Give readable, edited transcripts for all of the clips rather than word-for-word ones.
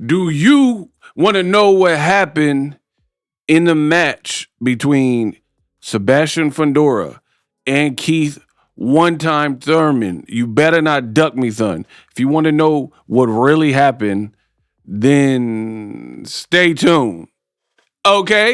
Do you want to know what happened in the match between Sebastian Fundora and Keith one time Thurman? You better not duck me, son. If you want to know what really happened, then stay tuned. Okay?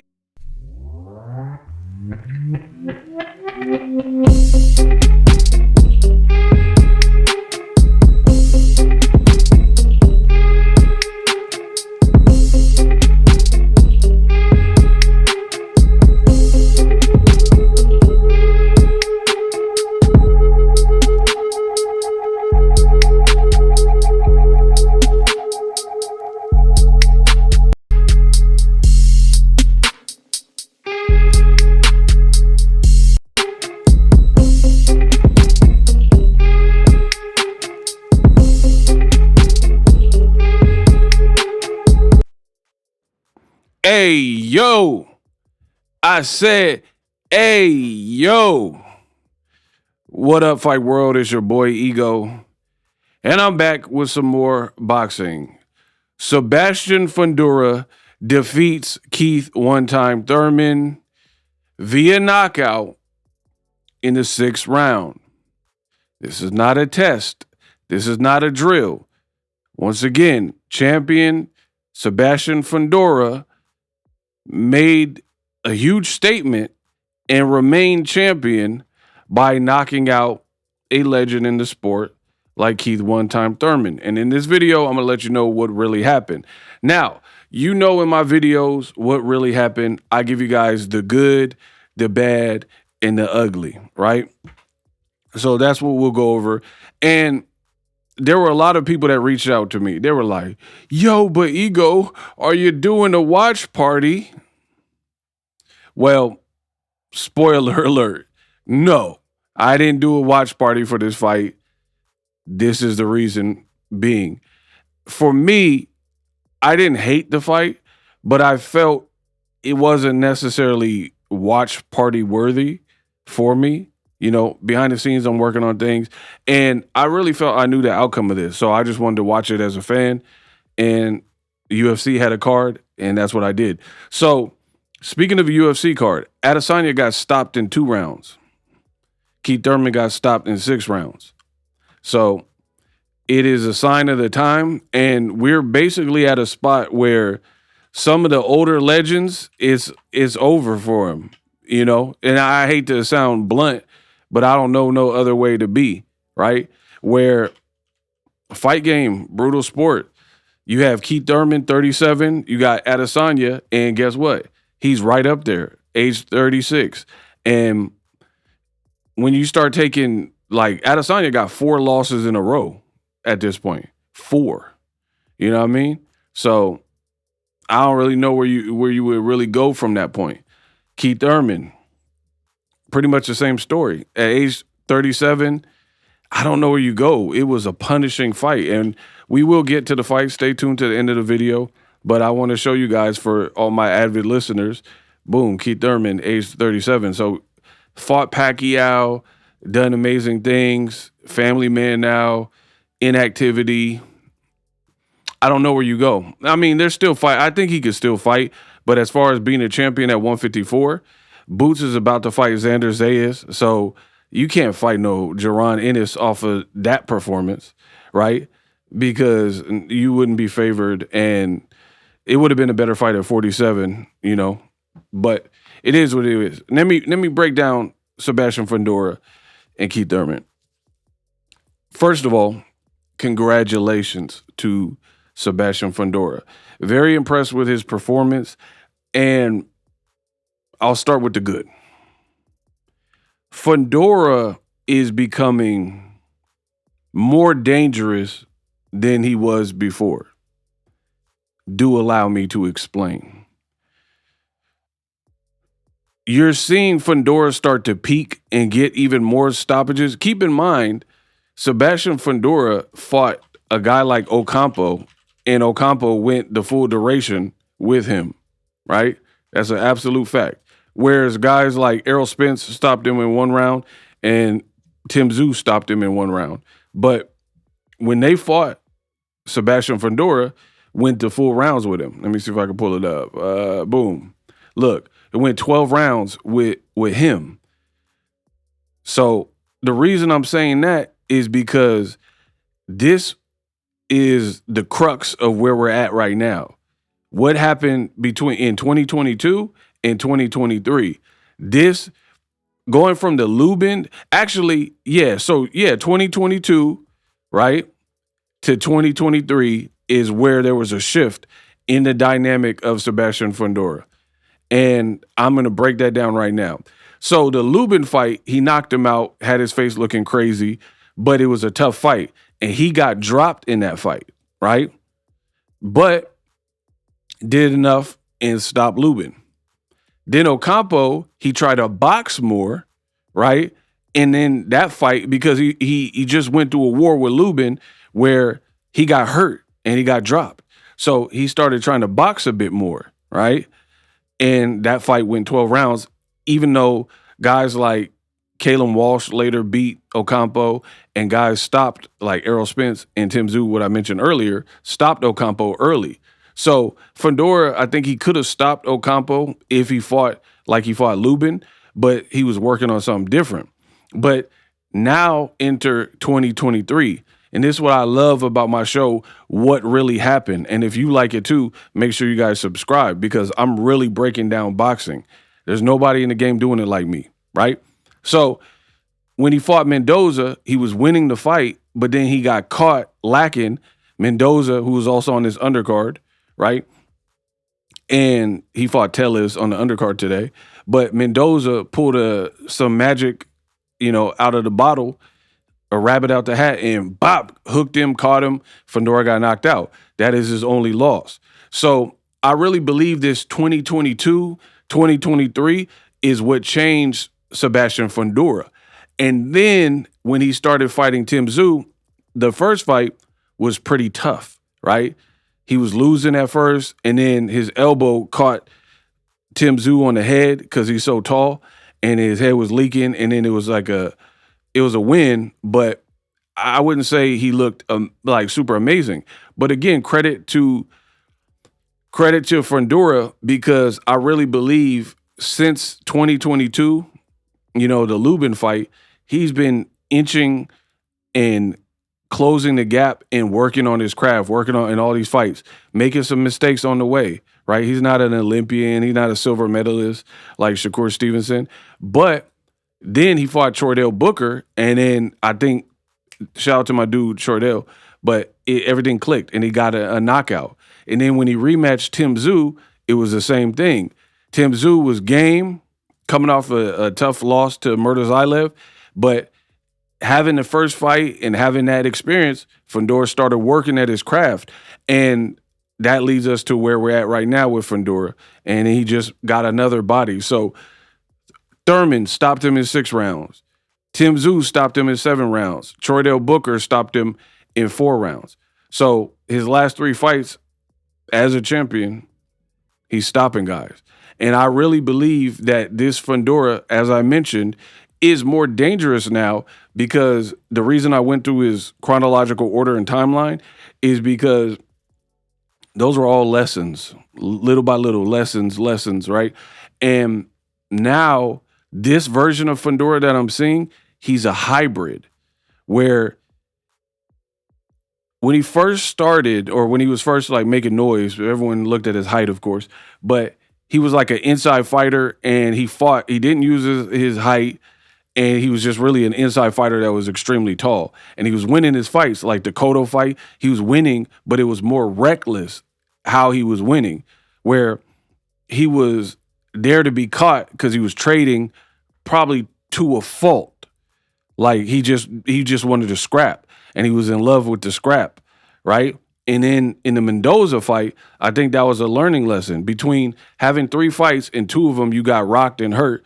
Hey, yo. I said, hey, yo. What up, Fight World? It's your boy Ego. And I'm back with some more boxing. Sebastian Fundora defeats Keith one time Thurman via knockout in the 6th round. This is not a test. This is not a drill. Once again, champion Sebastian Fundora made a huge statement and remained champion by knocking out a legend in the sport like Keith one time Thurman. And in this video, I'm going to let you know what really happened. Now, you know in my videos what really happened. I give you guys the good, the bad, and the ugly, right? So that's what we'll go over. And there were a lot of people that reached out to me. They were like, yo, but Ego, are you doing a watch party? Well, spoiler alert. No, I didn't do a watch party for this fight. This is the reason being. For me, I didn't hate the fight, but I felt it wasn't necessarily watch party worthy for me. You know, behind the scenes, I'm working on things. And I really felt I knew the outcome of this. So I just wanted to watch it as a fan. And UFC had a card, and that's what I did. So speaking of a UFC card, Adesanya got stopped in 2 rounds. Keith Thurman got stopped in 6 rounds. So it is a sign of the time. And we're basically at a spot where some of the older legends is over for him, you know? And I hate to sound blunt, but I don't know no other way to be, right? Where fight game, brutal sport. You have Keith Thurman, 37. You got Adesanya, and guess what? He's right up there, age 36. And when you start taking, like, Adesanya got 4 losses in a row at this point. 4. You know what I mean? So I don't really know where you would really go from that point. Keith Thurman, pretty much the same story. At age 37, I don't know where you go. It was a punishing fight. And we will get to the fight. Stay tuned to the end of the video. But I want to show you guys, for all my avid listeners, boom, Keith Thurman, age 37. So fought Pacquiao, done amazing things, family man now, inactivity. I don't know where you go. I mean, there's still fight. I think he could still fight. But as far as being a champion at 154, Boots is about to fight Xander Zayas. So you can't fight no Jaron Ennis off of that performance, right? Because you wouldn't be favored, and it would have been a better fight at 47, you know. But it is what it is. Let me break down Sebastian Fundora and Keith Thurman. First of all, congratulations to Sebastian Fundora. Very impressed with his performance, and I'll start with the good. Fundora is becoming more dangerous than he was before. Do allow me to explain. You're seeing Fundora start to peak and get even more stoppages. Keep in mind, Sebastian Fundora fought a guy like Ocampo, and Ocampo went the full duration with him, right? That's an absolute fact. Whereas guys like Errol Spence stopped him in 1 round, and Tim Tszyu stopped him in 1 round. But when they fought Sebastian Fundora, went to full rounds with him. Let me see if I can pull it up. Boom. Look, it went 12 rounds with him. So the reason I'm saying that is because this is the crux of where we're at right now. What happened in 2022 and 2023? This going from the Lubin, actually, 2022, right, to 2023 is where there was a shift in the dynamic of Sebastian Fundora. And I'm going to break that down right now. So the Lubin fight, he knocked him out, had his face looking crazy, but it was a tough fight. And he got dropped in that fight, right? But did enough and stopped Lubin. Then Ocampo, he tried to box more, right? And then that fight, because he just went through a war with Lubin where he got hurt and he got dropped. So he started trying to box a bit more, right? And that fight went 12 rounds, even though guys like Kalen Walsh later beat Ocampo and guys stopped, like Errol Spence and Tim Tszyu, what I mentioned earlier, stopped Ocampo early. So Fundora, I think he could have stopped Ocampo if he fought like he fought Lubin, but he was working on something different. But now enter 2023. And this is what I love about my show, What Really Happened. And if you like it too, make sure you guys subscribe because I'm really breaking down boxing. There's nobody in the game doing it like me, right? So when he fought Mendoza, he was winning the fight, but then he got caught lacking. Mendoza, who was also on this undercard, right? And he fought Tellez on the undercard today. But Mendoza pulled some magic, out of the bottle, a rabbit out the hat, and bop, hooked him, caught him. Fundora got knocked out. That is his only loss. So I really believe this 2022, 2023 is what changed Sebastian Fundora. And then when he started fighting Tim Tszyu, the first fight was pretty tough, right? He was losing at first, and then his elbow caught Tim Tszyu on the head because he's so tall, and his head was leaking, and then it was a win, but I wouldn't say he looked like super amazing. But again, credit to Fundora because I really believe since 2022, the Lubin fight, he's been inching and closing the gap and working on his craft, working on in all these fights, making some mistakes on the way, right? He's not an Olympian. He's not a silver medalist like Shakur Stevenson. But then he fought Chordell Booker, and then I think, shout out to my dude Chordell, but everything clicked, and he got a knockout. And then when he rematched Tim Tszyu, it was the same thing. Tim Tszyu was game, coming off a tough loss to Murtazaev, but having the first fight and having that experience, Fundora started working at his craft. And that leads us to where we're at right now with Fundora. And he just got another body. So Thurman stopped him in 6 rounds. Tim Tszyu stopped him in 7 rounds. Chordell Booker stopped him in 4 rounds. So his last 3 fights as a champion, he's stopping guys. And I really believe that this Fundora, as I mentioned, is more dangerous now because the reason I went through his chronological order and timeline is because those were all lessons, little by little, lessons, right? And now this version of Fundora that I'm seeing, he's a hybrid where when he first started or when he was first like making noise, everyone looked at his height, of course, but he was like an inside fighter and he didn't use his height. And he was just really an inside fighter that was extremely tall. And he was winning his fights, like the Cotto fight. He was winning, but it was more reckless how he was winning, where he was there to be caught because he was trading probably to a fault. Like he just wanted to scrap, and he was in love with the scrap, right? And then in the Mendoza fight, I think that was a learning lesson. Between having 3 fights and 2 of them you got rocked and hurt,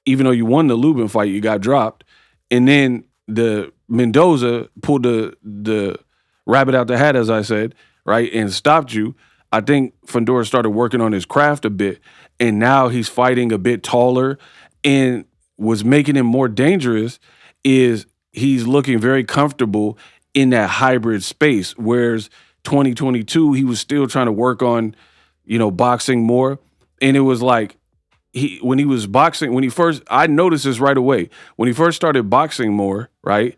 even though you won the Lubin fight, you got dropped. And then the Mendoza pulled the rabbit out the hat, as I said, right, and stopped you. I think Fundora started working on his craft a bit, and now he's fighting a bit taller. And what's making him more dangerous is he's looking very comfortable in that hybrid space, whereas 2022, he was still trying to work on, boxing more. And it was like when he was boxing, I noticed this right away. When he first started boxing more, right?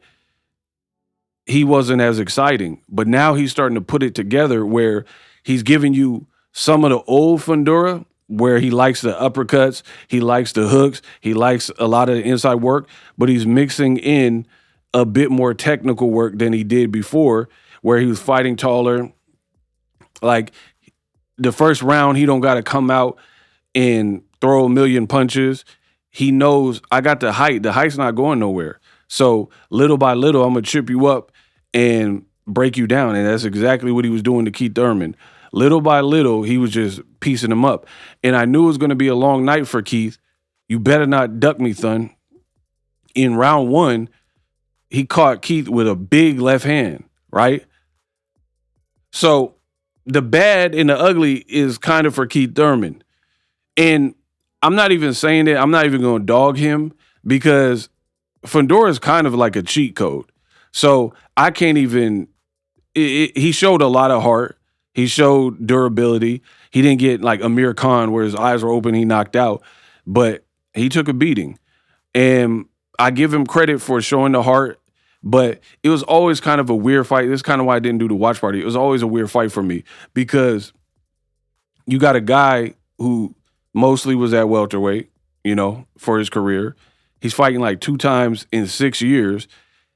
He wasn't as exciting. But now he's starting to put it together where he's giving you some of the old Fundora, where he likes the uppercuts, he likes the hooks, he likes a lot of the inside work, but he's mixing in a bit more technical work than he did before, where he was fighting taller. Like the first round, he don't got to come out and throw a million punches. He knows I got the height. The height's not going nowhere. So little by little, I'm going to chip you up and break you down. And that's exactly what he was doing to Keith Thurman. Little by little, he was just piecing him up. And I knew it was going to be a long night for Keith. You better not duck me, Thun. In round one, he caught Keith with a big left hand, right? So the bad and the ugly is kind of for Keith Thurman. And I'm not even saying that. I'm not even going to dog him because Fundora is kind of like a cheat code. So I can't even he showed a lot of heart. He showed durability. He didn't get like Amir Khan where his eyes were open, he knocked out. But he took a beating. And I give him credit for showing the heart. But it was always kind of a weird fight. This is kind of why I didn't do the watch party. It was always a weird fight for me because you got a guy who mostly was at welterweight, for his career. He's fighting like 2 times in 6 years.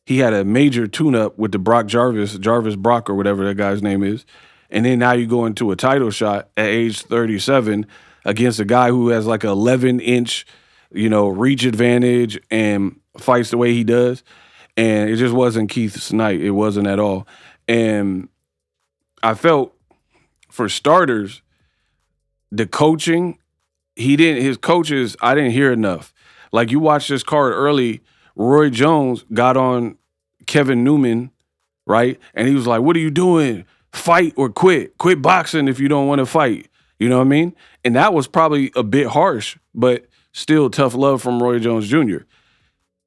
He had a major tune-up with the Jarvis Brock or whatever that guy's name is. And then now you go into a title shot at age 37 against a guy who has like an 11-inch, reach advantage and fights the way he does. And it just wasn't Keith's night. It wasn't at all. And I felt, for starters, the coaching, his coaches, I didn't hear enough. Like you watch this card early, Roy Jones got on Kevin Newman, right? And he was like, what are you doing? Fight or quit. Quit boxing if you don't want to fight. You know what I mean? And that was probably a bit harsh, but still tough love from Roy Jones Jr.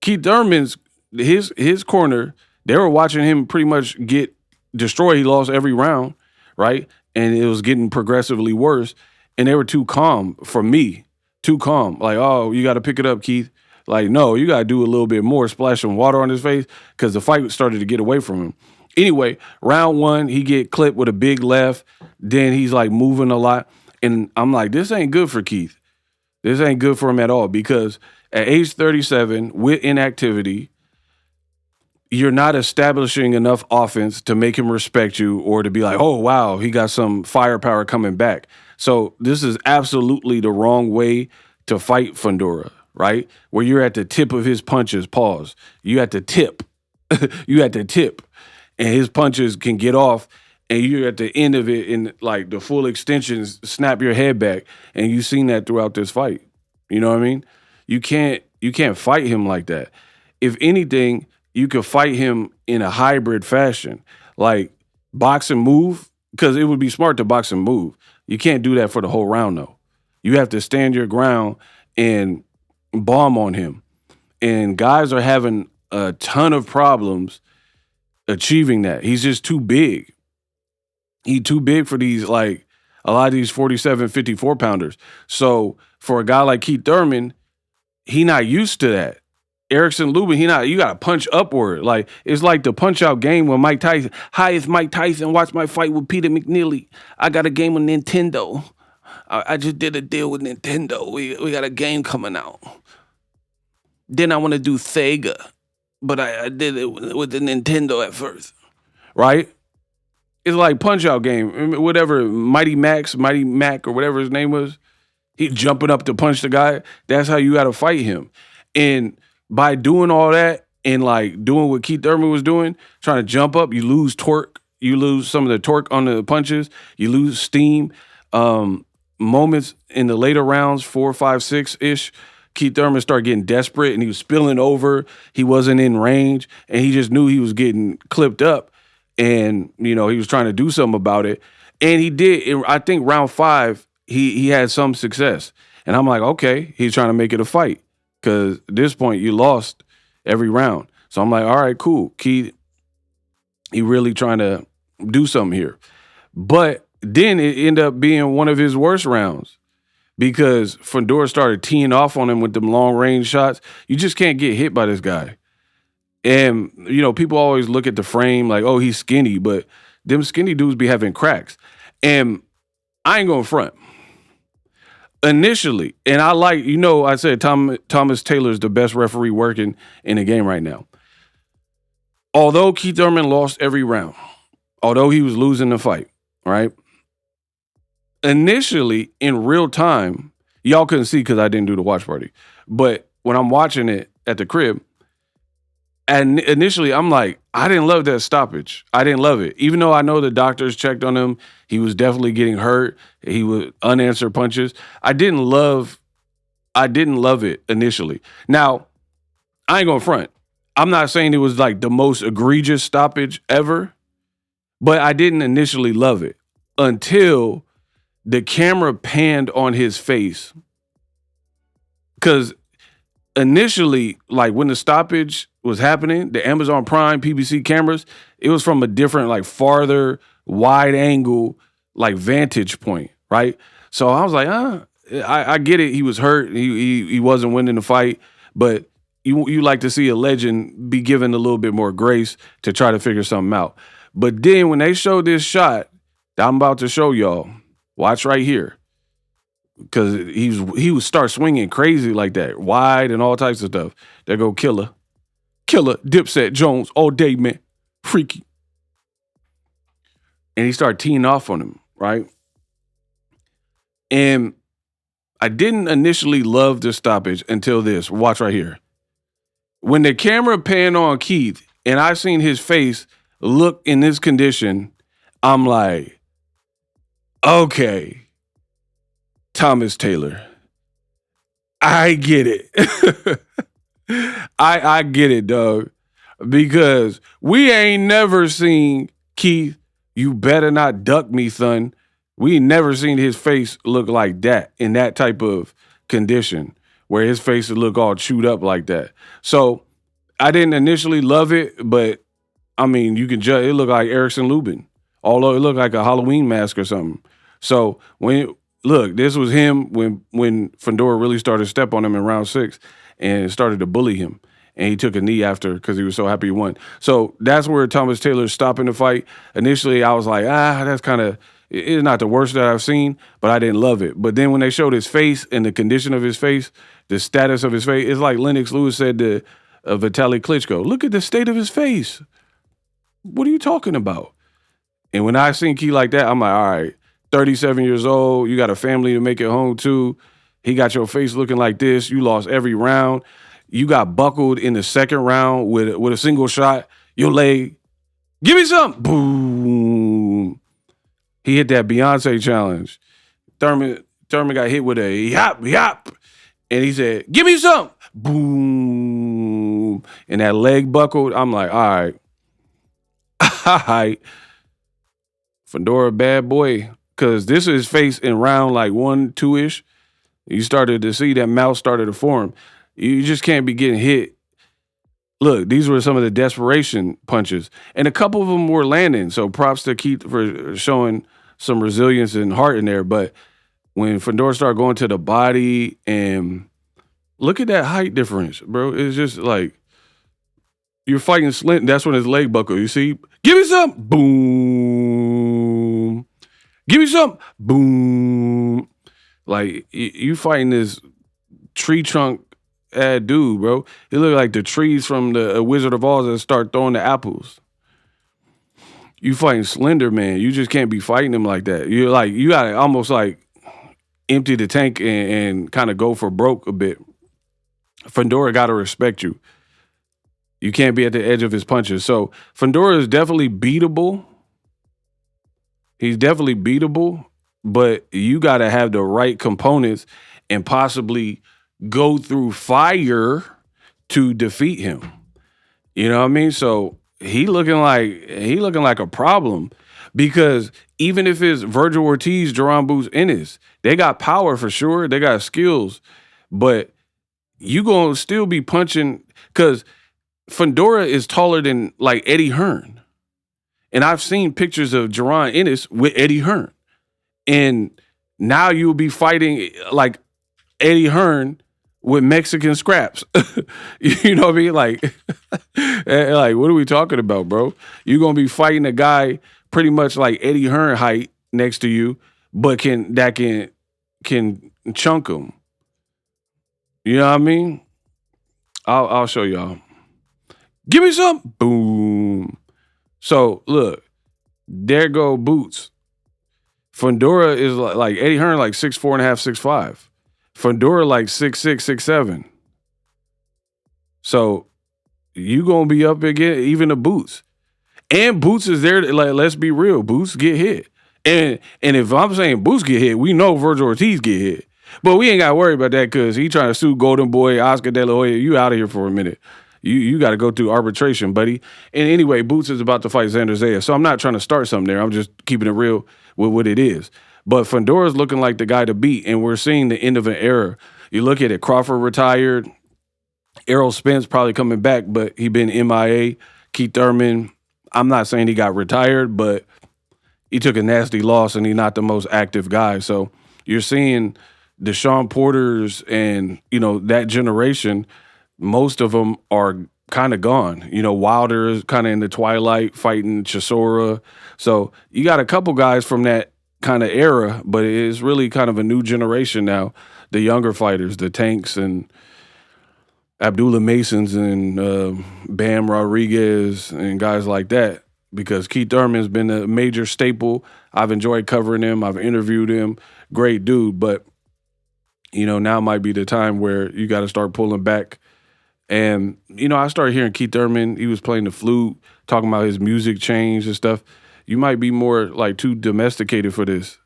Keith Thurman's, his corner, they were watching him pretty much get destroyed. He lost every round, right? And it was getting progressively worse. And they were too calm for me. Too calm. Like, oh, you got to pick it up, Keith. Like, no, you got to do a little bit more, splash some water on his face because the fight started to get away from him. Anyway, round one, he get clipped with a big left. Then he's like moving a lot. And I'm like, this ain't good for Keith. This ain't good for him at all because at age 37, with inactivity, you're not establishing enough offense to make him respect you or to be like, oh, wow, he got some firepower coming back. So this is absolutely the wrong way to fight Fundora, right? Where you're at the tip of his punches, pause. You at the tip. You at the tip. And his punches can get off and you're at the end of it and like the full extensions snap your head back. And you've seen that throughout this fight. You know what I mean? You can't fight him like that. If anything, you could fight him in a hybrid fashion, like box and move, because it would be smart to box and move. You can't do that for the whole round, though. You have to stand your ground and bomb on him. And guys are having a ton of problems achieving that. He's just too big. He's too big for these, like, a lot of these 47, 54-pounders. So for a guy like Keith Thurman, he not used to that. Erickson Lubin, you got to punch upward. Like, it's like the punch-out game with Mike Tyson. Hi, it's Mike Tyson. Watch my fight with Peter McNeely. I got a game on Nintendo. I just did a deal with Nintendo. We got a game coming out. Then I want to do Sega, but I did it with the Nintendo at first. Right? It's like punch-out game. Whatever, Mighty Mac, or whatever his name was. He jumping up to punch the guy. That's how you got to fight him. And by doing all that and like doing what Keith Thurman was doing, trying to jump up, you lose torque. You lose some of the torque on the punches. You lose steam. Moments in the later rounds, 4, 5, 6-ish, Keith Thurman started getting desperate and he was spilling over. He wasn't in range and he just knew he was getting clipped up. And, he was trying to do something about it. And he did. I think round 5, he had some success. And I'm like, okay, he's trying to make it a fight. Because at this point, you lost every round. So I'm like, all right, cool. Keith, he really trying to do something here. But then it ended up being one of his worst rounds because Fundora started teeing off on him with them long range shots. You just can't get hit by this guy. And, people always look at the frame like, oh, he's skinny, but them skinny dudes be having cracks. And I ain't going to front. Initially, and I said Thomas Taylor's the best referee working in the game right now. Although Keith Thurman lost every round, although he was losing the fight, right? Initially, in real time, y'all couldn't see because I didn't do the watch party. But when I'm watching it at the crib, and initially I'm like, I didn't love that stoppage. I didn't love it. Even though I know the doctors checked on him, he was definitely getting hurt. He was unanswered punches. I didn't love it initially. Now, I ain't gonna front. I'm not saying it was like the most egregious stoppage ever, but I didn't initially love it until the camera panned on his face. Because initially, like when the stoppage was happening, the Amazon Prime PBC cameras, it was from a different, like farther, wide angle, like vantage point, right? So I was like, I get it. He was hurt. He wasn't winning the fight, but you like to see a legend be given a little bit more grace to try to figure something out. But then when they showed this shot that I'm about to show y'all, watch right here. Because he would start swinging crazy like that, wide and all types of stuff. There go Killer, Dipset, Jones, all day, man. Freaky. And he started teeing off on him, right? And I didn't initially love the stoppage until this. Watch right here. When the camera panned on Keith and I seen his face look in this condition, I'm like, okay, Thomas Taylor, I get it. I get it, dog. Because we ain't never seen Keith, you better not duck me, son. We ain't never seen his face look like that in that type of condition where his face would look all chewed up like that. So I didn't initially love it, but I mean, you can judge. It looked like Erickson Lubin, although it looked like a Halloween mask or something. So this was him when Fundora really started to step on him in round 6 and started to bully him. And he took a knee after because he was so happy he won. So that's where Thomas Taylor's stopping the fight. Initially, I was like, that's kind of, it's not the worst that I've seen, but I didn't love it. But then when they showed his face and the condition of his face, the status of his face, it's like Lennox Lewis said to Vitaly Klitschko, look at the state of his face. What are you talking about? And when I seen Key like that, I'm like, all right, 37 years old, you got a family to make it home to. He got your face looking like this. You lost every round. You got buckled in the second round with a single shot. Your leg, give me some. Boom. He hit that Beyonce challenge. Thurman got hit with a yop. And he said, give me some. Boom. And that leg buckled. I'm like, all right. All right. Fundora, bad boy. Because this is his face in round like 1, 2-ish. You started to see that mouth started to form. You just can't be getting hit. Look, these were some of the desperation punches. And a couple of them were landing. So props to Keith for showing some resilience and heart in there. But when Fundora started going to the body and look at that height difference, bro. It's just like you're fighting Slint. That's when his leg buckled. You see? Give me some. Boom. Give me some. Boom. Like you fighting this tree trunk dude, bro. He looked like the trees from the Wizard of Oz that start throwing the apples. You fighting Slender Man. You just can't be fighting him like that. You gotta almost like empty the tank and kind of go for broke a bit. Fundora gotta respect you. You can't be at the edge of his punches. So Fundora is definitely beatable. He's definitely beatable, but you gotta have the right components and possibly go through fire to defeat him. You know what I mean? So he looking like a problem because even if it's Virgil Ortiz, Jerron Boots, Ennis, they got power for sure. They got skills, but you gonna still be punching because Fundora is taller than like Eddie Hearn. And I've seen pictures of Jaron Ennis with Eddie Hearn. And now you'll be fighting like Eddie Hearn with Mexican scraps. You know what I mean? Like, like, what are we talking about, bro? You're gonna be fighting a guy pretty much like Eddie Hearn height next to you, but can chunk him. You know what I mean? I'll show y'all. Give me some. Boom. So look, there go Boots. Fundora is like Eddie Hearn, like 6'4.5", 6'5". Fundora like 6'6", 6'7". So you gonna be up again, even the Boots. And Boots is there. Like, let's be real, Boots get hit. And if I'm saying Boots get hit, we know Virgil Ortiz get hit. But we ain't got to worry about that because he trying to sue Golden Boy, Oscar De La Hoya. You out of here for a minute. You got to go through arbitration, buddy. And anyway, Boots is about to fight Xander Zaya. So I'm not trying to start something there. I'm just keeping it real with what it is. But Fundora's looking like the guy to beat, and we're seeing the end of an era. You look at it, Crawford retired. Errol Spence probably coming back, but he been MIA. Keith Thurman, I'm not saying he got retired, but he took a nasty loss, and he's not the most active guy. So you're seeing the Sean Porters and, that generation, most of them are kind of gone. Wilder is kind of in the twilight fighting Chisora. So you got a couple guys from that kind of era, but it's really kind of a new generation now. The younger fighters, the Tanks and Abdullah Masons and Bam Rodriguez and guys like that, because Keith Thurman's been a major staple. I've enjoyed covering him. I've interviewed him. Great dude. But, now might be the time where you got to start pulling back. And, I started hearing Keith Thurman. He was playing the flute, talking about his music change and stuff. You might be more like too domesticated for this.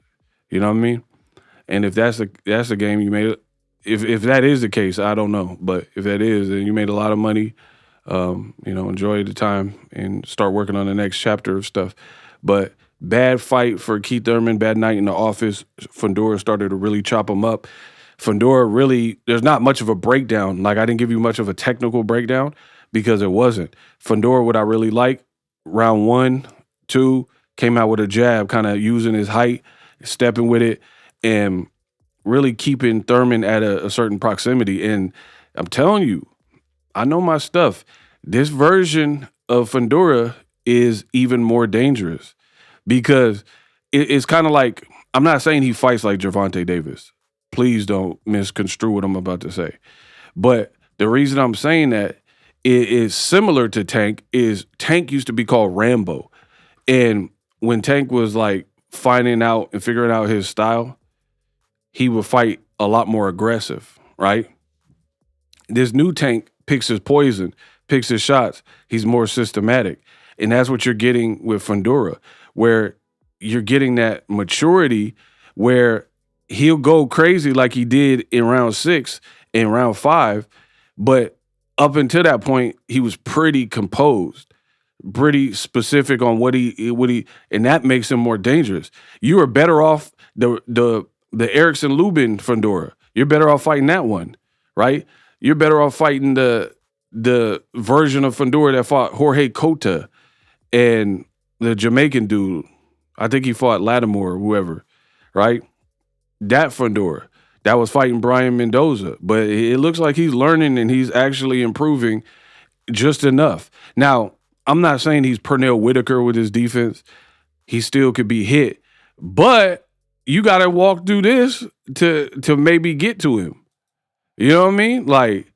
You know what I mean? And if that's the game you made, if that is the case, I don't know. But if that is, then you made a lot of money. Enjoy the time and start working on the next chapter of stuff. But bad fight for Keith Thurman, bad night in the office. Fundora started to really chop him up. Fundora really, there's not much of a breakdown. Like, I didn't give you much of a technical breakdown because it wasn't. Fundora, what I really like, round 1, 2, came out with a jab, kind of using his height, stepping with it, and really keeping Thurman at a certain proximity. And I'm telling you, I know my stuff. This version of Fundora is even more dangerous because it's kind of like, I'm not saying he fights like Gervonta Davis. Please don't misconstrue what I'm about to say. But the reason I'm saying that is similar to Tank is Tank used to be called Rambo. And when Tank was like finding out and figuring out his style, he would fight a lot more aggressive, right? This new Tank picks his poison, picks his shots. He's more systematic. And that's what you're getting with Fundora, where you're getting that maturity where he'll go crazy like he did in round 6 and round 5. But up until that point, he was pretty composed, pretty specific on what he, and that makes him more dangerous. You are better off the Erickson Lubin Fundora. You're better off fighting that one, right? You're better off fighting the version of Fundora that fought Jorge Cota and the Jamaican dude. I think he fought Lattimore or whoever, right? That Fundora that was fighting Brian Mendoza. But it looks like he's learning and he's actually improving just enough. Now, I'm not saying he's Pernell Whitaker with his defense. He still could be hit. But you got to walk through this to maybe get to him. You know what I mean? Like,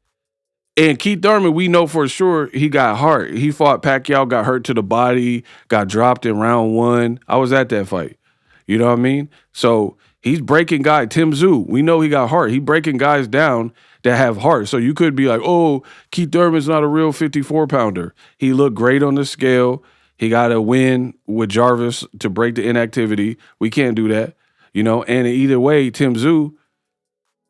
and Keith Thurman, we know for sure he got hurt. He fought Pacquiao, got hurt to the body, got dropped in round 1. I was at that fight. You know what I mean? So he's breaking guys. Tim Tszyu, we know he got heart. He breaking guys down that have heart. So you could be like, oh, Keith Thurman's not a real 54-pounder. He looked great on the scale. He got a win with Jarvis to break the inactivity. We can't do that. And either way, Tim Tszyu,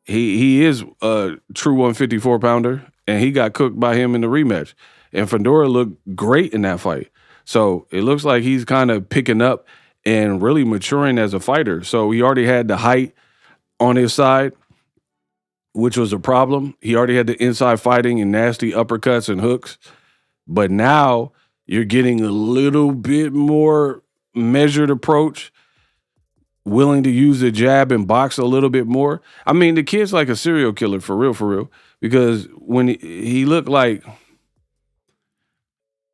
he is a true 154-pounder, and he got cooked by him in the rematch. And Fundora looked great in that fight. So it looks like he's kind of picking up and really maturing as a fighter. So he already had the height on his side, which was a problem. He already had the inside fighting and nasty uppercuts and hooks. But now You're getting a little bit more measured approach, willing to use the jab and box a little bit more. I mean, the kid's like a serial killer for real, because when he looked like,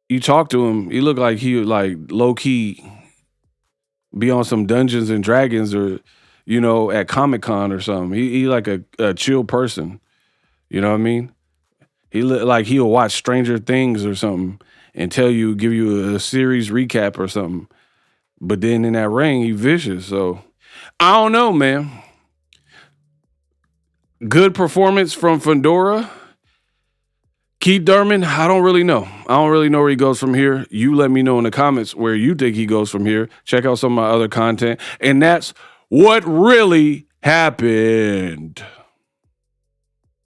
you talk to him, he looked like he would like low key be on some Dungeons and Dragons or, at Comic Con or something. He like a chill person. You know what I mean? He look like he'll watch Stranger Things or something and give you a series recap or something. But then in that ring, he vicious. So I don't know, man. Good performance from Fundora. Keith Thurman, I don't really know. I don't really know where he goes from here. You let me know in the comments where you think he goes from here. Check out some of my other content. And that's what really happened.